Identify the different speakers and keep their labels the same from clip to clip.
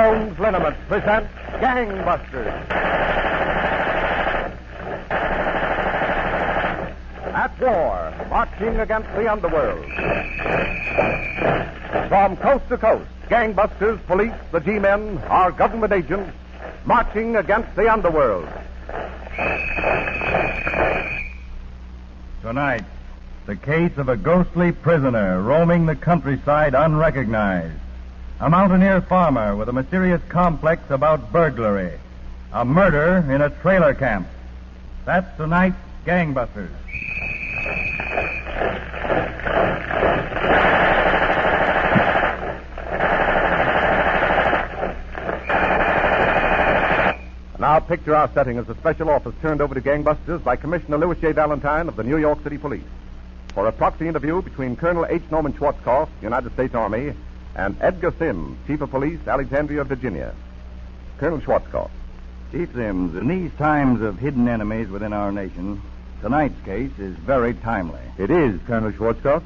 Speaker 1: Sloan's Liniment presents Gangbusters. At war, marching against the underworld. From coast to coast, gangbusters, police, the G-men, our government agents, marching against the underworld.
Speaker 2: Tonight, the case of a ghostly prisoner roaming the countryside unrecognized. A mountaineer farmer with a mysterious complex about burglary. A murder in a trailer camp. That's tonight's Gangbusters.
Speaker 1: Now picture our setting as a special office turned over to gangbusters by Commissioner Louis J. Valentine of the New York City Police for a proxy interview between Colonel H. Norman Schwarzkopf, United States Army, and Edgar Sims, Chief of Police, Alexandria, Virginia. Colonel Schwarzkopf.
Speaker 2: Chief Sims, in these times of hidden enemies within our nation, tonight's case is very timely.
Speaker 1: It is, Colonel Schwarzkopf,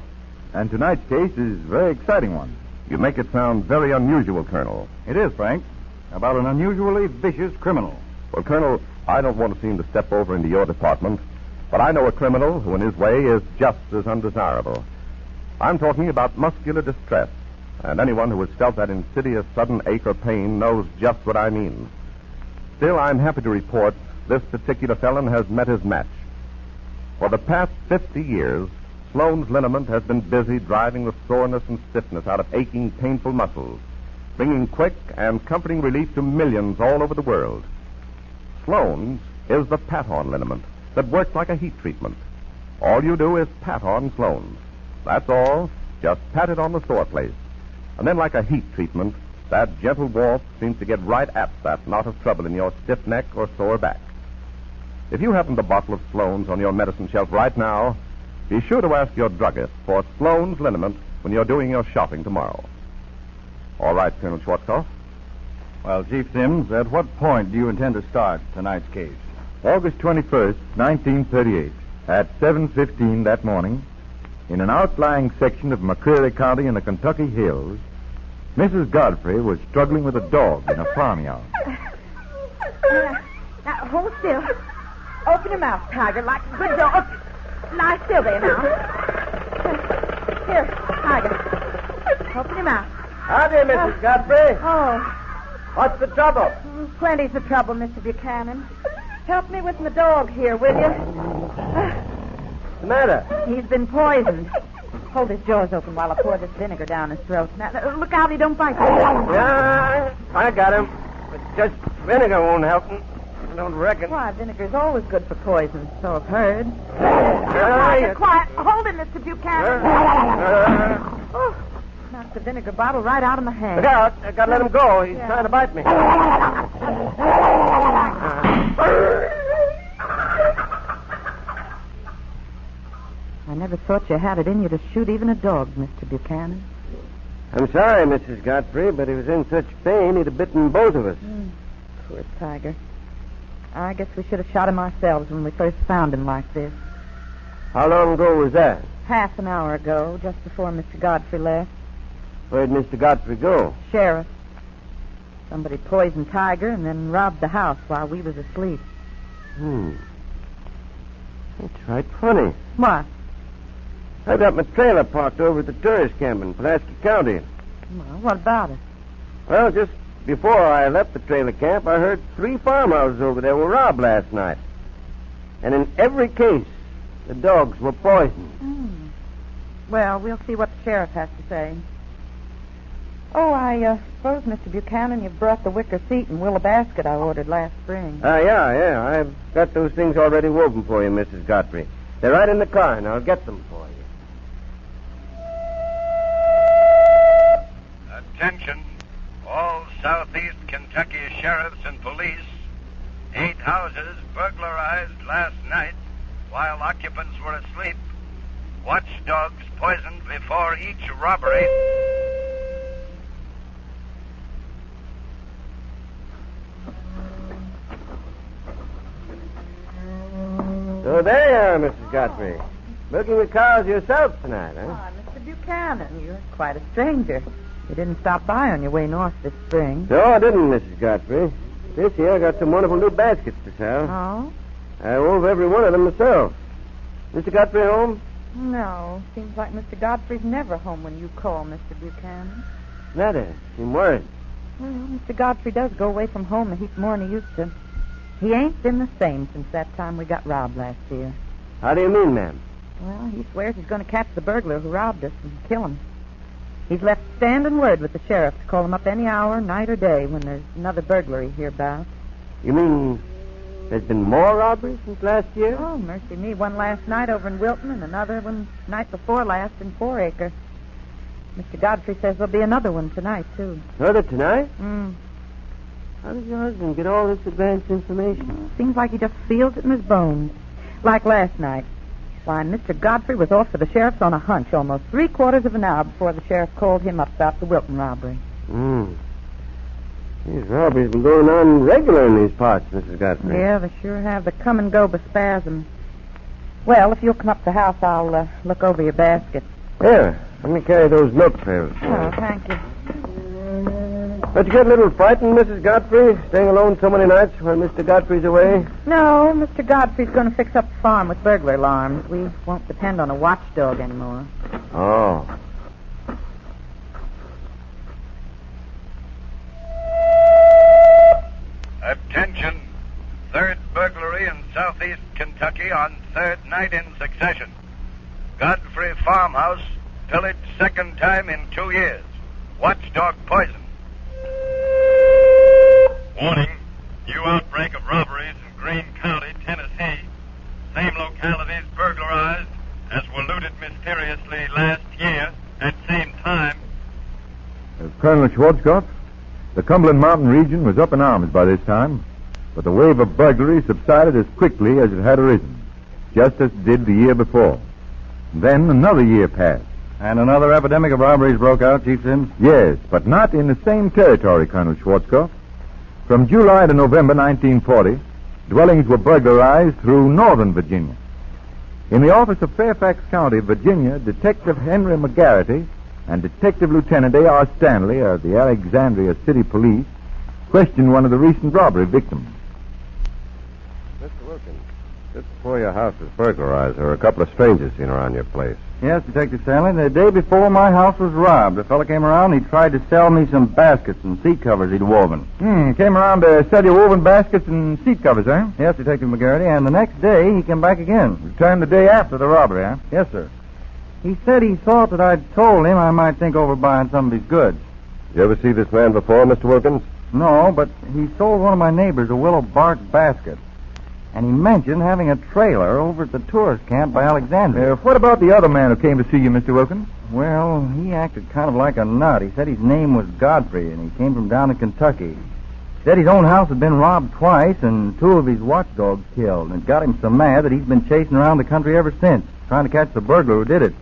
Speaker 1: and tonight's case is a very exciting one. You make it sound very unusual, Colonel.
Speaker 2: It is, Frank, about an unusually vicious criminal.
Speaker 1: Well, Colonel, I don't want to seem to step over into your department, but I know a criminal who in his way is just as undesirable. I'm talking about muscular distress, and anyone who has felt that insidious sudden ache or pain knows just what I mean. Still, I'm happy to report this particular felon has met his match. For the past 50 years, Sloan's Liniment has been busy driving the soreness and stiffness out of aching, painful muscles, bringing quick and comforting relief to millions all over the world. Sloan's is the pat-on liniment that works like a heat treatment. All you do is pat on Sloan's. That's all. Just pat it on the sore place. And then like a heat treatment, that gentle warmth seems to get right at that knot of trouble in your stiff neck or sore back. If you haven't a bottle of Sloan's on your medicine shelf right now, be sure to ask your druggist for Sloan's Liniment when you're doing your shopping tomorrow. All right, Colonel Schwarzkopf.
Speaker 2: Well, Chief Sims, at what point do you intend to start tonight's case?
Speaker 3: August 21st, 1938, at 7:15 that morning, in an outlying section of McCreary County in the Kentucky hills, Mrs. Godfrey was struggling with a dog in a farmyard.
Speaker 4: Now, hold still. Open your mouth, Tiger, like a good dog. Lie still there now. Here, Tiger. Open your mouth.
Speaker 5: Howdy, Mrs. Godfrey.
Speaker 4: Oh.
Speaker 5: What's the trouble?
Speaker 4: Plenty's the trouble, Mr. Buchanan. Help me with my dog here, will you?
Speaker 5: What's the matter?
Speaker 4: He's been poisoned. Hold his jaws open while I pour this vinegar down his throat. Now, look out he don't bite you.
Speaker 5: Yeah, I got him. But just vinegar won't help him. I don't reckon.
Speaker 4: Why, vinegar's always good for poison, so I've heard.
Speaker 5: Yeah.
Speaker 4: Quiet. Hold him, Mr. Buchanan. Oh, knocked the vinegar bottle right out of my hand.
Speaker 5: Look out. I gotta let him go. He's trying to bite me.
Speaker 4: I never thought you had it in you to shoot even a dog, Mr. Buchanan.
Speaker 5: I'm sorry, Mrs. Godfrey, but he was in such pain he'd have bitten both of us.
Speaker 4: Poor Tiger. I guess we should have shot him ourselves when we first found him like this.
Speaker 5: How long ago was that?
Speaker 4: Half an hour ago, just before Mr. Godfrey left.
Speaker 5: Where'd Mr. Godfrey go?
Speaker 4: Sheriff. Somebody poisoned Tiger and then robbed the house while we was asleep.
Speaker 5: That's right funny.
Speaker 4: What?
Speaker 5: I got my trailer parked over at the tourist camp in Pulaski County.
Speaker 4: Well, what about it?
Speaker 5: Well, just before I left the trailer camp, I heard 3 farmhouses over there were robbed last night. And in every case, the dogs were poisoned.
Speaker 4: Well, we'll see what the sheriff has to say. Oh, I suppose, Mr. Buchanan, you've brought the wicker seat and willow basket I ordered last spring.
Speaker 5: Yeah. I've got those things already woven for you, Mrs. Godfrey. They're right in the car, and I'll get them for you.
Speaker 6: Attention, all Southeast Kentucky sheriffs and police. 8 houses burglarized last night while occupants were asleep. Watchdogs poisoned before each robbery.
Speaker 5: So there you are, Mrs. Godfrey. Milking the cows yourself tonight, huh?
Speaker 4: Mr. Buchanan, you're quite a stranger. You didn't stop by on your way north this spring.
Speaker 5: No, I didn't, Mrs. Godfrey. This year I got some wonderful new baskets to sell.
Speaker 4: Oh?
Speaker 5: I wove every one of them myself. Mr. Godfrey home?
Speaker 4: No. Seems like Mr. Godfrey's never home when you call, Mr. Buchanan.
Speaker 5: Matter. I'm worried.
Speaker 4: Well, Mr. Godfrey does go away from home a heap more than he used to. He ain't been the same since that time we got robbed last year.
Speaker 5: How do you mean, ma'am?
Speaker 4: Well, he swears he's going to catch the burglar who robbed us and kill him. He's left standing word with the sheriff to call him up any hour, night or day, when there's another burglary hereabouts.
Speaker 5: You mean there's been more robberies since last year?
Speaker 4: Oh, mercy me. One last night over in Wilton and another one night before last in 4 Acre. Mr. Godfrey says there'll be another one tonight, too.
Speaker 5: Another tonight?
Speaker 4: Mm.
Speaker 5: How does your husband get all this advanced information?
Speaker 4: Seems like he just feels it in his bones. Like last night. Why, Mr. Godfrey was off for the sheriff's on a hunch almost 3/4 of an hour before the sheriff called him up about the Wilton robbery.
Speaker 5: These robberies have been going on regular in these parts, Mrs. Godfrey.
Speaker 4: Yeah, they sure have. They come and go by spasms. Well, if you'll come up to the house, I'll look over your basket.
Speaker 5: Here, let me carry those milk pails.
Speaker 4: Oh, thank you.
Speaker 5: Don't you get a little frightened, Mrs. Godfrey, staying alone so many nights while Mr. Godfrey's away?
Speaker 4: No, Mr. Godfrey's going to fix up the farm with burglar alarms. We won't depend on a watchdog anymore.
Speaker 5: Oh.
Speaker 6: Attention. Third burglary in southeast Kentucky on third night in succession. Godfrey farmhouse pillaged second time in 2 years. Watchdog poison.
Speaker 2: Warning. New outbreak of robberies in Greene County, Tennessee. Same localities burglarized as were looted mysteriously last year at same time.
Speaker 3: Colonel Schwarzkopf, the Cumberland Mountain region was up in arms by this time, but the wave of burglary subsided as quickly as it had arisen, just as it did the year before. Then another year passed.
Speaker 2: And another epidemic of robberies broke out, Chief Sims?
Speaker 3: Yes, but not in the same territory, Colonel Schwarzkopf. From July to November 1940, dwellings were burglarized through northern Virginia. In the office of Fairfax County, Virginia, Detective Henry McGarity and Detective Lieutenant A.R. Stanley of the Alexandria City Police questioned one of the recent robbery victims.
Speaker 1: Mr. Wilkins, just before your house was burglarized, there were a couple of strangers seen around your place.
Speaker 2: Yes, Detective Stanley. The day before my house was robbed, a fellow came around and he tried to sell me some baskets and seat covers he'd woven.
Speaker 3: Came around to sell you woven baskets and seat covers, eh?
Speaker 2: Yes, Detective McGarity, and the next day he came back again.
Speaker 3: Returned the day after the robbery, huh?
Speaker 2: Yes, sir. He said he thought that I'd told him I might think over buying some of his goods.
Speaker 1: You ever see this man before, Mr. Wilkins?
Speaker 2: No, but he sold one of my neighbors a willow bark basket. And he mentioned having a trailer over at the tourist camp by Alexandria.
Speaker 3: What about the other man who came to see you, Mr. Wilkins?
Speaker 2: Well, he acted kind of like a nut. He said his name was Godfrey, and he came from down in Kentucky. He said his own house had been robbed twice and 2 of his watchdogs killed, and it got him so mad that he's been chasing around the country ever since, trying to catch the burglar who did it.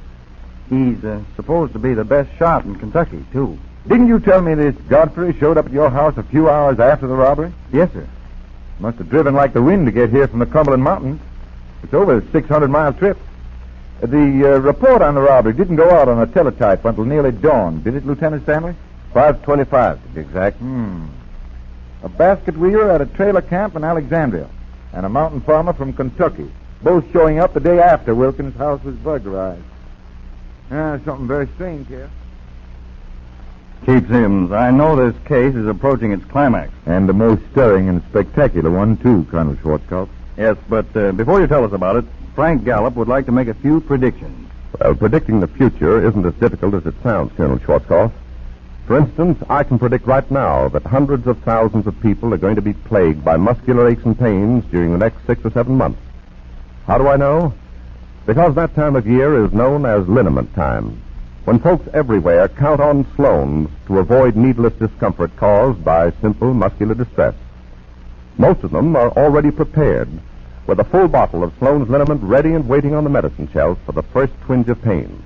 Speaker 2: He's supposed to be the best shot in Kentucky, too.
Speaker 3: Didn't you tell me this Godfrey showed up at your house a few hours after the robbery?
Speaker 2: Yes, sir.
Speaker 3: Must have driven like the wind to get here from the Cumberland Mountains. It's over a 600-mile trip. The report on the robbery didn't go out on a teletype until nearly dawn, did it, Lieutenant Stanley?
Speaker 1: 5:25 to be exact.
Speaker 3: A basket weaver at a trailer camp in Alexandria, and a mountain farmer from Kentucky, both showing up the day after Wilkins' house was burglarized. Something very strange here.
Speaker 2: Chief Sims, I know this case is approaching its climax.
Speaker 3: And the most stirring and spectacular one, too, Colonel Schwarzkopf.
Speaker 2: Yes, but before you tell us about it, Frank Gallup would like to make a few predictions.
Speaker 1: Well, predicting the future isn't as difficult as it sounds, Colonel Schwarzkopf. For instance, I can predict right now that hundreds of thousands of people are going to be plagued by muscular aches and pains during the next 6 or 7 months. How do I know? Because that time of year is known as liniment time, when folks everywhere count on Sloan's to avoid needless discomfort caused by simple muscular distress. Most of them are already prepared, with a full bottle of Sloan's liniment ready and waiting on the medicine shelf for the first twinge of pain.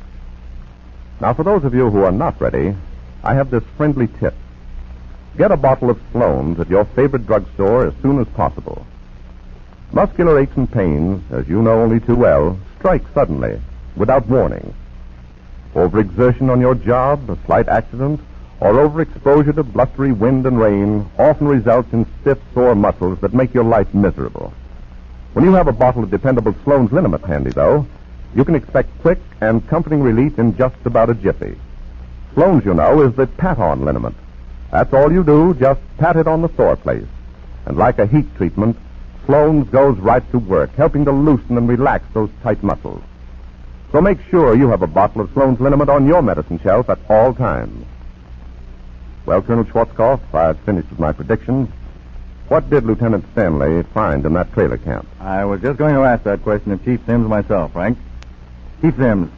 Speaker 1: Now, for those of you who are not ready, I have this friendly tip. Get a bottle of Sloan's at your favorite drugstore as soon as possible. Muscular aches and pains, as you know only too well, strike suddenly, without warning. Overexertion on your job, a slight accident, or overexposure to blustery wind and rain often results in stiff, sore muscles that make your life miserable. When you have a bottle of dependable Sloan's Liniment handy, though, you can expect quick and comforting relief in just about a jiffy. Sloan's, you know, is the pat-on liniment. That's all you do, just pat it on the sore place. And like a heat treatment, Sloan's goes right to work, helping to loosen and relax those tight muscles. So make sure you have a bottle of Sloan's Liniment on your medicine shelf at all times. Well, Colonel Schwarzkopf, I've finished with my predictions. What did Lieutenant Stanley find in that trailer camp?
Speaker 2: I was just going to ask that question of Chief Sims myself, Frank. Chief Sims,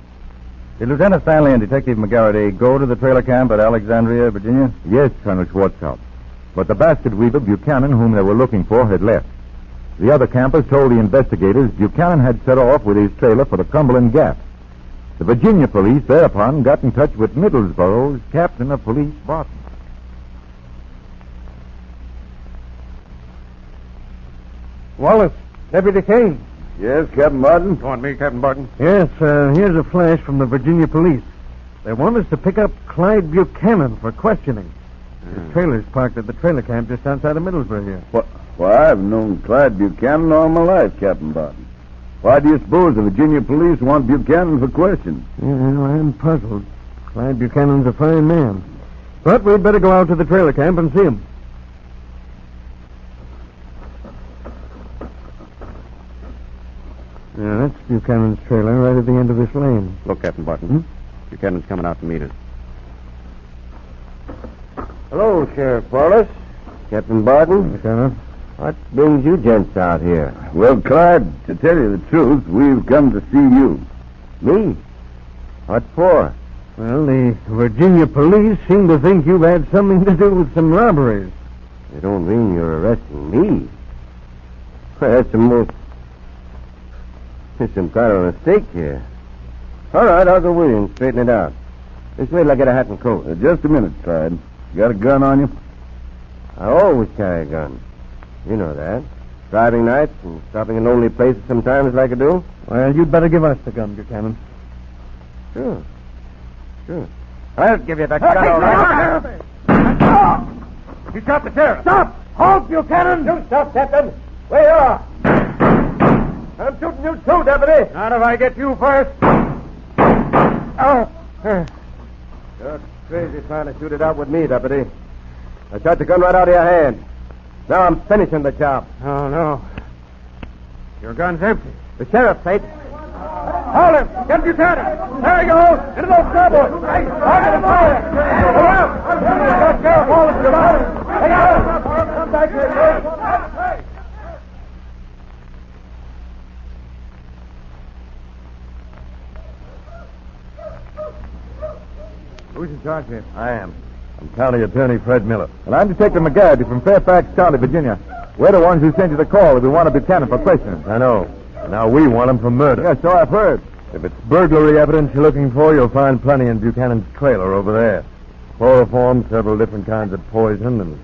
Speaker 2: did Lieutenant Stanley and Detective McGarrity go to the trailer camp at Alexandria, Virginia?
Speaker 3: Yes, Colonel Schwarzkopf. But the basket weaver, Buchanan, whom they were looking for, had left. The other campers told the investigators Buchanan had set off with his trailer for the Cumberland Gap. The Virginia police thereupon got in touch with Middlesboro's captain of police, Barton.
Speaker 5: Wallace, Deputy Kane.
Speaker 7: Yes, Captain Barton?
Speaker 5: Go on, me, Captain Barton. Yes, here's a flash from the Virginia police. They want us to pick up Clyde Buchanan for questioning. His trailer's parked at the trailer camp just outside of Middlesboro here.
Speaker 7: Why, I've known Clyde Buchanan all my life, Captain Barton. Why do you suppose the Virginia police want Buchanan for questions?
Speaker 5: Well, I'm puzzled. Clyde Buchanan's a fine man. But we'd better go out to the trailer camp and see him. Yeah, that's Buchanan's trailer right at the end of this lane.
Speaker 8: Look, Captain Barton. Buchanan's coming out to meet us.
Speaker 5: Hello, Sheriff Wallace.
Speaker 8: Captain Barton?
Speaker 5: Lieutenant.
Speaker 8: What brings you gents out here?
Speaker 7: Well, Clyde, to tell you the truth, we've come to see you.
Speaker 8: Me? What for?
Speaker 5: Well, the Virginia police seem to think you've had something to do with some robberies.
Speaker 8: You don't mean you're arresting me? Well, that's the most... There's some kind of mistake here. All right, I'll go with you and straighten it out. Just wait till I get a hat and coat.
Speaker 7: Just a minute, Clyde. You got a gun on you?
Speaker 8: I always carry a gun. You know that. Driving nights and stopping in lonely places sometimes like I do.
Speaker 5: Well, you'd better give us the gun, Buchanan.
Speaker 8: Sure. I'll give you the gun, all right.
Speaker 5: He's got the sheriff. Stop! Halt, Buchanan! You stop, Captain. Where you are. I'm shooting you too, Deputy. Not if I get you first. Oh.
Speaker 8: You're crazy trying to shoot it out with me, Deputy. I shot the gun right out of your hand. Now I'm finishing the job.
Speaker 5: Oh, no. Your gun's empty.
Speaker 8: The sheriff's safe.
Speaker 5: Hold him! Get Buchanan! There he goes! Into those starboards! Target him fire! Come out! Sheriff Wallace, you're out! Hey, come back here!
Speaker 8: Who's in charge here?
Speaker 3: I am. I'm County Attorney Fred Miller. And I'm Detective McGarrity from Fairfax County, Virginia. We're the ones who sent you the call that we want Buchanan for questioning.
Speaker 5: I know. Now we want him for murder.
Speaker 3: Yeah, so I've heard.
Speaker 5: If it's burglary evidence you're looking for, you'll find plenty in Buchanan's trailer over there. Chloroform, several different kinds of poison, and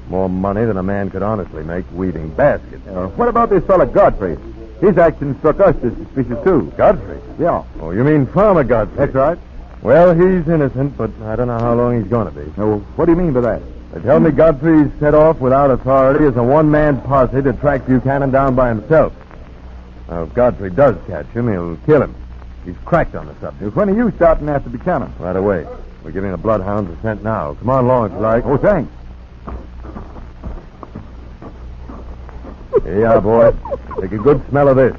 Speaker 5: more money than a man could honestly make weaving baskets.
Speaker 3: What about this fellow Godfrey? His actions struck us as suspicious, too.
Speaker 5: Godfrey?
Speaker 3: Yeah.
Speaker 5: Oh, you mean Farmer Godfrey?
Speaker 3: That's right.
Speaker 5: Well, he's innocent, but I don't know how long he's going to be.
Speaker 3: No, what do you mean by that?
Speaker 5: They tell me Godfrey's set off without authority as a one-man posse to track Buchanan down by himself. Now, if Godfrey does catch him, he'll kill him. He's cracked on the subject.
Speaker 3: When are you starting after Buchanan?
Speaker 5: Right away. We're giving the bloodhounds a scent now. Come on along if you like.
Speaker 3: Oh, thanks.
Speaker 5: Here you are, boy. Take a good smell of this.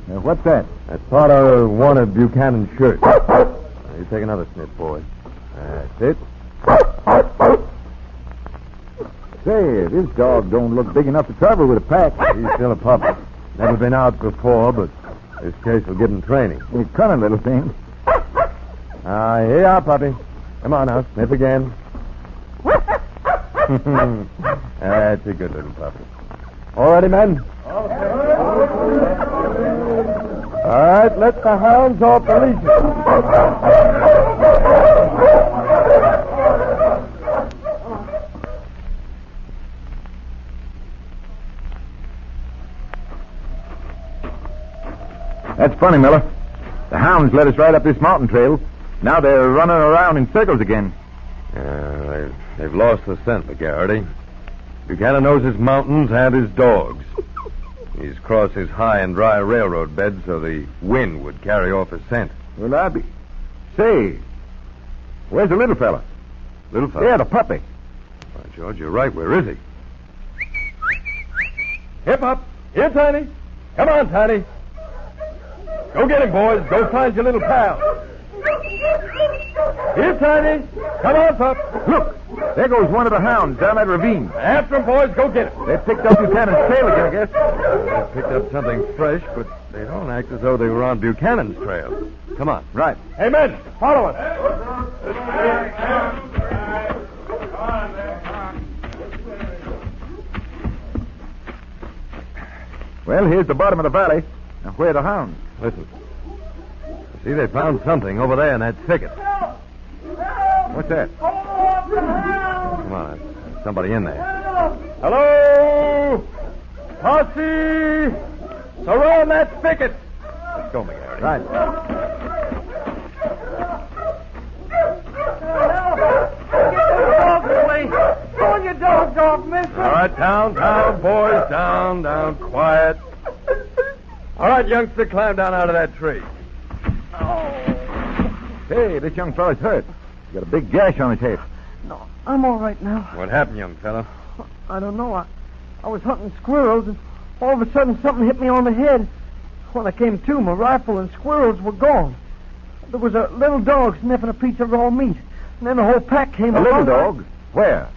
Speaker 3: What's that?
Speaker 5: That's part of one of Buchanan's shirts. You take another sniff, boy. That's it.
Speaker 3: Say, this dog don't look big enough to travel with a pack.
Speaker 5: He's still a puppy. Never been out before, but this case will give him training.
Speaker 3: He's a cunning little thing.
Speaker 5: Here you are, puppy. Come on now, sniff again. That's a good little puppy. All ready, men? All right, let the hounds off the leashes.
Speaker 3: That's funny, Miller. The hounds led us right up this mountain trail. Now they're running around in circles again.
Speaker 2: They've lost the scent, McGarity. Buchanan knows his mountains and his dogs. He's crossed his high and dry railroad bed so the wind would carry off his scent.
Speaker 3: Well, I'll be... Say, where's the little fella?
Speaker 2: Little fella?
Speaker 3: Yeah, the puppy.
Speaker 2: Why, George, you're right. Where is he? Hip up. Here, Tiny. Come on, Tiny. Go get him, boys. Go find your little pal. Here, Tiny. Come on, pup.
Speaker 3: Look, there goes one of the hounds down that ravine.
Speaker 2: After him, boys. Go get him.
Speaker 3: They picked up Buchanan's trail again, I guess.
Speaker 2: They picked up something fresh, but they don't act as though they were on Buchanan's trail. Come on.
Speaker 3: Right.
Speaker 2: Hey, men, follow us.
Speaker 3: Well, here's the bottom of the valley. Now, where are the hounds?
Speaker 2: Listen. See, they found something over there in that thicket.
Speaker 3: What's that?
Speaker 2: Come on, there's somebody in there. Hello! Posse! Surround that thicket! Let's go, McGarry.
Speaker 3: Right.
Speaker 5: Go on your dogs off, mister.
Speaker 2: All right, down, boys. Down, quiet. All right, youngster, climb down out of that tree.
Speaker 3: Hey, this young fella's hurt. He's got a big gash on his head.
Speaker 5: No, I'm all right now.
Speaker 2: What happened, young fella?
Speaker 5: I don't know. I was hunting squirrels, and all of a sudden something hit me on the head. When I came to, my rifle and squirrels were gone. There was a little dog sniffing a piece of raw meat. And then the whole pack came
Speaker 3: A
Speaker 5: along.
Speaker 3: little dog? Where?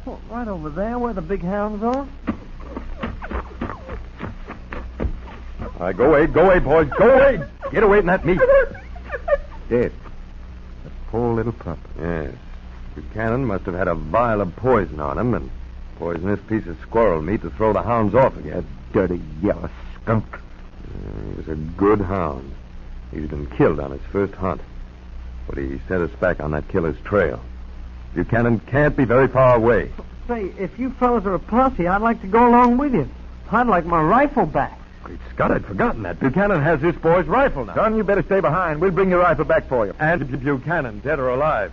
Speaker 5: Oh, right over there where the big hounds are.
Speaker 2: All right, go away, boys. Go away. Get away from that meat.
Speaker 3: Dead. The poor little pup.
Speaker 2: Yes. Buchanan must have had a vial of poison on him and poisoned this piece of squirrel meat to throw the hounds off again.
Speaker 3: That dirty yellow skunk.
Speaker 2: He was a good hound. He'd been killed on his first hunt. But he set us back on that killer's trail. Buchanan can't be very far away.
Speaker 5: Say, if you fellas are a posse, I'd like to go along with you. I'd like my rifle back.
Speaker 2: Great Scott, I'd forgotten that. Buchanan has this boy's rifle now.
Speaker 3: Son, you better stay behind. We'll bring your rifle back for you.
Speaker 2: And Buchanan, dead or alive.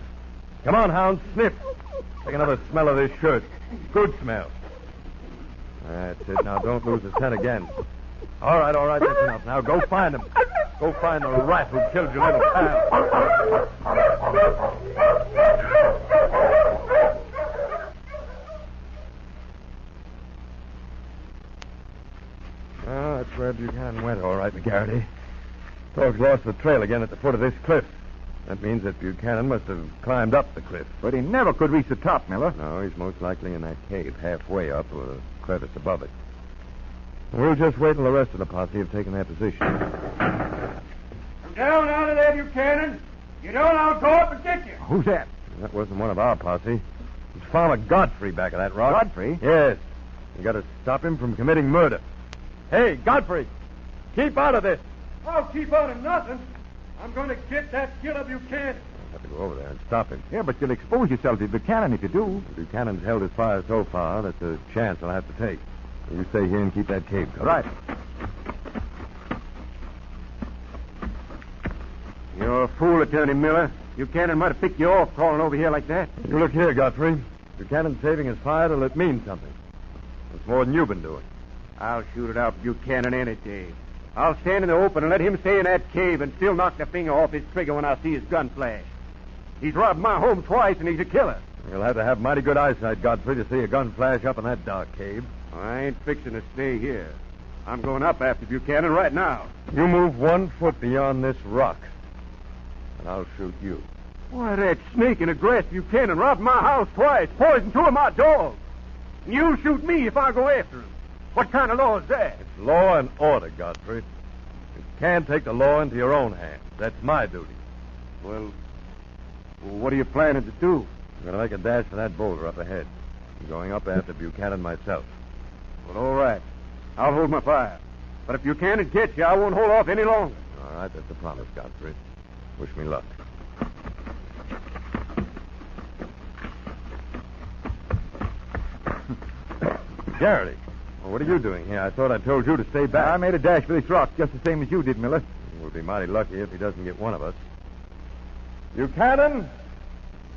Speaker 2: Come on, hounds, sniff. Take another smell of this shirt. Good smell. That's it. Now, don't lose the scent again. All right, that's enough. Now, go find him. Go find the rat who killed your little pal. Oh, that's where Buchanan went, all right, McGarity. Dogs lost the trail again at the foot of this cliff. That means that Buchanan must have climbed up the cliff.
Speaker 3: But he never could reach the top, Miller.
Speaker 2: No, he's most likely in that cave halfway up or a crevice above it. We'll just wait till the rest of the posse have taken their position.
Speaker 5: Come down out of there, Buchanan. You don't, I'll go up and get you.
Speaker 3: Who's that?
Speaker 2: That wasn't one of our posse. It's Farmer Godfrey back of that rock.
Speaker 3: Godfrey?
Speaker 2: Yes. You got to stop him from committing murder. Hey, Godfrey, keep out of this.
Speaker 5: I'll keep out of nothing. I'm going to get that killer Buchanan.
Speaker 2: I'll have to go over there and stop him.
Speaker 3: Yeah, but you'll expose yourself to Buchanan if you do.
Speaker 2: Buchanan's held his fire so far, that's a chance I'll have to take. You stay here and keep that cave covered.
Speaker 3: Right.
Speaker 8: You're a fool, Attorney Miller. Buchanan might have picked you off crawling over here like that.
Speaker 2: You look here, Godfrey. Buchanan's saving his fire till it means something. That's more than you've been doing.
Speaker 8: I'll shoot it out Buchanan any day. I'll stand in the open and let him stay in that cave and still knock the finger off his trigger when I see his gun flash. He's robbed my home twice, and he's a killer.
Speaker 2: You'll have to have mighty good eyesight, Godfrey, to see a gun flash up in that dark cave.
Speaker 8: I ain't fixing to stay here. I'm going up after Buchanan right now.
Speaker 2: You move 1 foot beyond this rock, and I'll shoot you.
Speaker 8: Why, that snake in a grass Buchanan robbed my house twice, poisoned 2 of my dogs. And you'll shoot me if I go after him. What kind of law is that?
Speaker 2: It's law and order, Godfrey. You can't take the law into your own hands. That's my duty.
Speaker 8: Well, what are you planning to do?
Speaker 2: I'm going to make a dash for that boulder up ahead. I'm going up after Buchanan myself.
Speaker 8: Well, all right. I'll hold my fire. But if Buchanan gets you, I won't hold off any longer.
Speaker 2: All right, that's a promise, Godfrey. Wish me luck. Garrity, well, what are you doing here? I thought I told you to stay back.
Speaker 3: I made a dash for this rock just the same as you did, Miller.
Speaker 2: We'll be mighty lucky if he doesn't get one of us. Buchanan!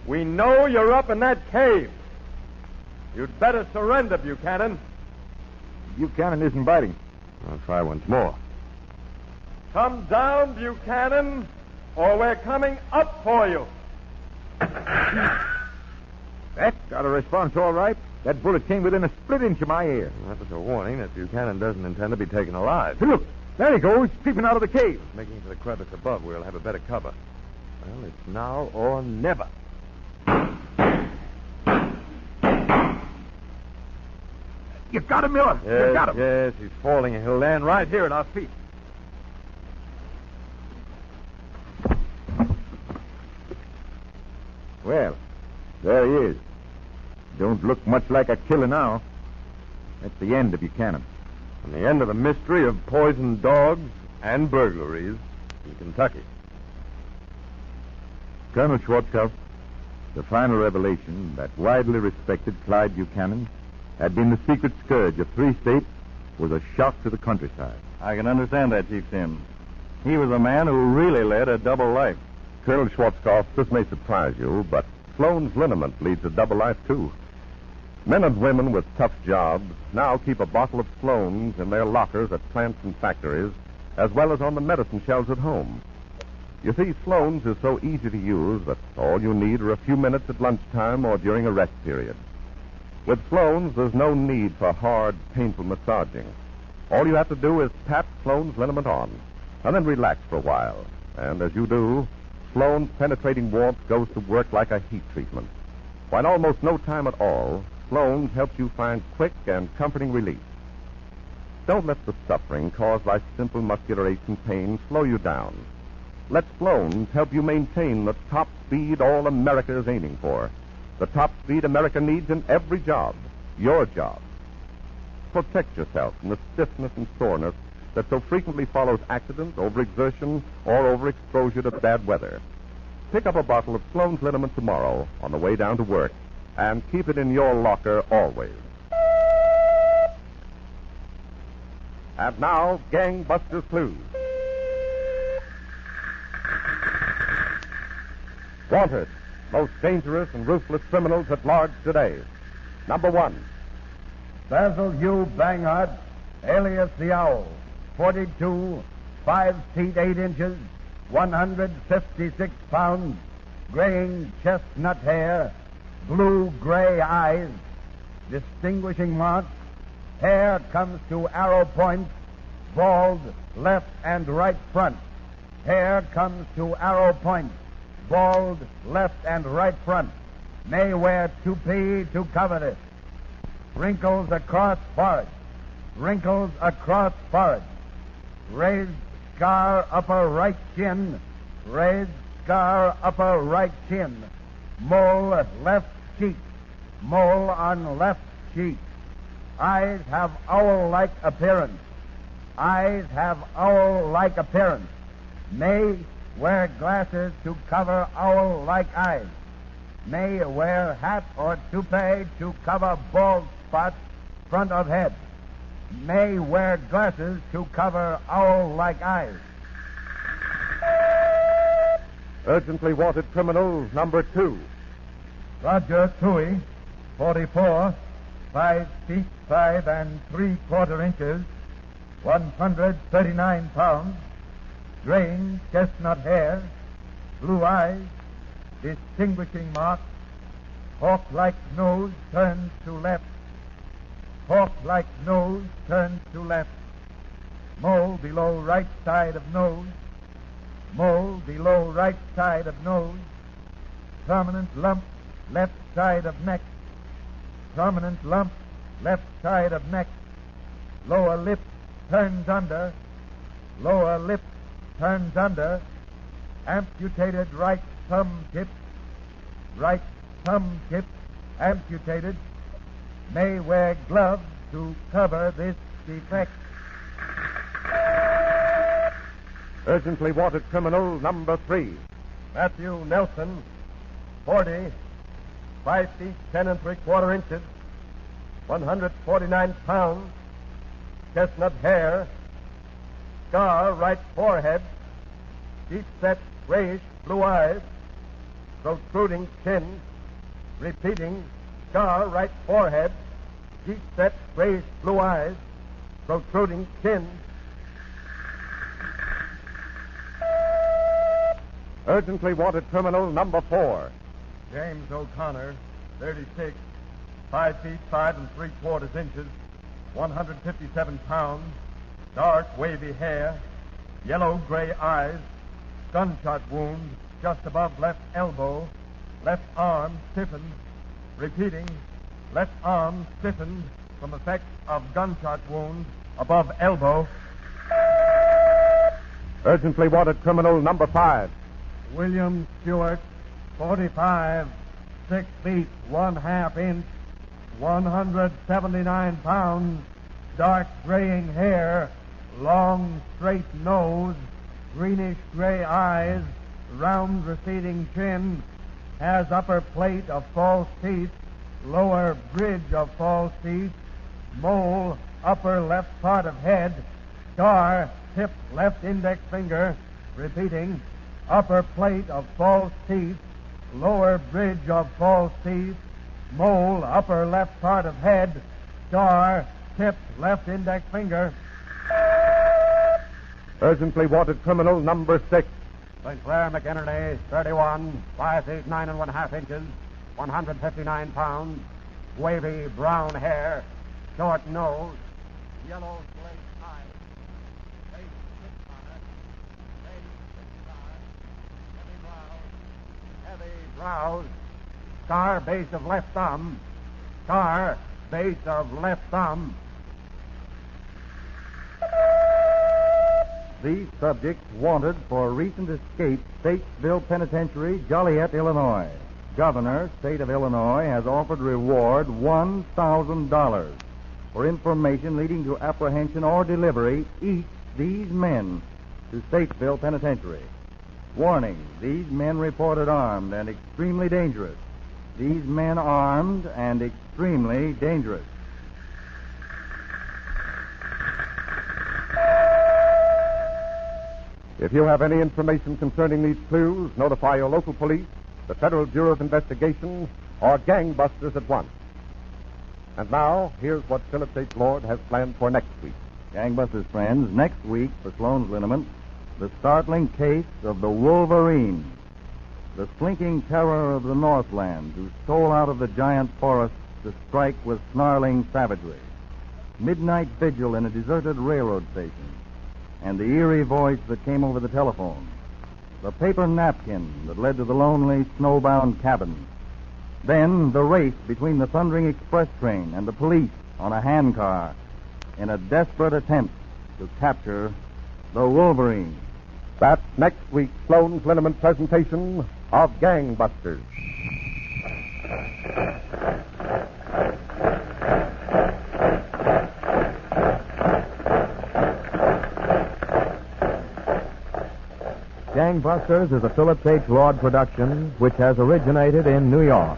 Speaker 5: We know you're up in that cave. You'd better surrender, Buchanan.
Speaker 3: Buchanan isn't biting.
Speaker 1: I'll try once more.
Speaker 5: Come down, Buchanan, or we're coming up for you.
Speaker 3: That got a response all right. That bullet came within a split inch of my ear.
Speaker 1: That was a warning that Buchanan doesn't intend to be taken alive.
Speaker 3: Hey, look, there he goes, creeping out of the cave.
Speaker 1: Making for the crevice above, we'll have a better cover. Well, it's now or never.
Speaker 3: You got him, Miller.
Speaker 1: Yes,
Speaker 3: You got him.
Speaker 1: Yes, he's falling, and he'll land right here at our feet.
Speaker 3: Well, there he is. Don't look much like a killer now. That's the end of Buchanan.
Speaker 1: And the end of the mystery of poisoned dogs and burglaries in Kentucky.
Speaker 3: Colonel Schwarzkopf, the final revelation that widely respected Clyde Buchanan had been the secret scourge of 3 states was a shock to the countryside.
Speaker 2: I can understand that, Chief Tim. He was a man who really led a double life.
Speaker 1: Colonel Schwarzkopf, this may surprise you, but Sloan's liniment leads a double life, too. Men and women with tough jobs now keep a bottle of Sloan's in their lockers at plants and factories, as well as on the medicine shelves at home. You see, Sloan's is so easy to use that all you need are a few minutes at lunchtime or during a rest period. With Sloan's, there's no need for hard, painful massaging. All you have to do is tap Sloan's liniment on, and then relax for a while. And as you do, Sloan's penetrating warmth goes to work like a heat treatment. While almost no time at all, Sloan's helps you find quick and comforting relief. Don't let the suffering caused by simple muscular aches and pains slow you down. Let Sloan's help you maintain the top speed all America is aiming for. The top speed America needs in every job. Your job. Protect yourself from the stiffness and soreness that so frequently follows accident, overexertion, or overexposure to bad weather. Pick up a bottle of Sloan's liniment tomorrow on the way down to work, and keep it in your locker always. And now, Gangbusters Clues. Wanted, most dangerous and ruthless criminals at large today. Number 1.
Speaker 5: Basil Hugh Bangard, alias the Owl, 42, 5 feet 8 inches, 156 pounds, graying chestnut hair, blue-gray eyes, distinguishing marks, hair comes to arrow points, bald left and right front. Hair comes to arrow points, bald left and right front. May wear toupee to cover this. Wrinkles across forehead. Wrinkles across forehead. Raised scar upper right chin. Raised scar upper right chin. Mole left cheek. Mole on left cheek. Eyes have owl-like appearance. Eyes have owl-like appearance. May wear glasses to cover owl-like eyes. May wear hat or toupee to cover bald spots front of head. May wear glasses to cover owl-like eyes.
Speaker 1: Urgently wanted criminal number 2.
Speaker 5: Roger Toohey, 44, 5 feet 5 3/4 inches, 139 pounds, graying chestnut hair, blue eyes, distinguishing marks, hawk-like nose turned to left, hawk-like nose turned to left, mole below right side of nose, mole below right side of nose, prominent lump left side of neck, prominent lump left side of neck, lower lip turns under, lower lip turns under, amputated right thumb tip, amputated, may wear gloves to cover this defect.
Speaker 1: Urgently wanted criminal number 3.
Speaker 5: Matthew Nelson, 40, 5 feet 10 3/4 inches, 149 pounds, chestnut hair, scar right forehead, deep set grayish blue eyes, protruding chin, repeating, scar right forehead, deep set grayish blue eyes, protruding chin.
Speaker 1: Urgently wanted criminal number 4.
Speaker 2: James O'Connor, 36, 5 feet 5 3/4 inches, 157 pounds, dark wavy hair, yellow-gray eyes, gunshot wound just above left elbow, left arm stiffened, repeating, left arm stiffened from effects of gunshot wound above elbow.
Speaker 1: Urgently wanted criminal number 5.
Speaker 2: William Stewart, 45, 6 feet 1/2 inch, 179 pounds, dark graying hair, long straight nose, greenish gray eyes, round receding chin, has upper plate of false teeth, lower bridge of false teeth, mole, upper left part of head, scar, tip left index finger, repeating, upper plate of false teeth, lower bridge of false teeth, mole, upper left part of head, scar, tip left index finger.
Speaker 1: Urgently wanted criminal number 6.
Speaker 5: St. Clair McInerney, 31, 5 feet 9 1/2 inches, 159 pounds, wavy brown hair, short nose, yellow slate eyes, face six on it, face six heavy brows, scar base of left thumb, scar base of left thumb.
Speaker 3: These subjects wanted for recent escape, Statesville Penitentiary, Joliet, Illinois. Governor, State of Illinois, has offered reward $1,000 for information leading to apprehension or delivery each these men to Statesville Penitentiary. Warning, these men reported armed and extremely dangerous. These men armed and extremely dangerous.
Speaker 1: If you have any information concerning these clues, notify your local police, the Federal Bureau of Investigation, or gangbusters at once. And now, here's what Philip H. Lord has planned for next week.
Speaker 3: Gangbusters friends, next week for Sloan's Liniment, the startling case of the Wolverine, the slinking terror of the Northland who stole out of the giant forest to strike with snarling savagery, midnight vigil in a deserted railroad station, and the eerie voice that came over the telephone, the paper napkin that led to the lonely snowbound cabin, then the race between the thundering express train and the police on a handcar in a desperate attempt to capture the Wolverine.
Speaker 1: That's next week's Sloan's Liniment presentation of Gangbusters.
Speaker 9: Gangbusters is a Philip H. Lord production which has originated in New York.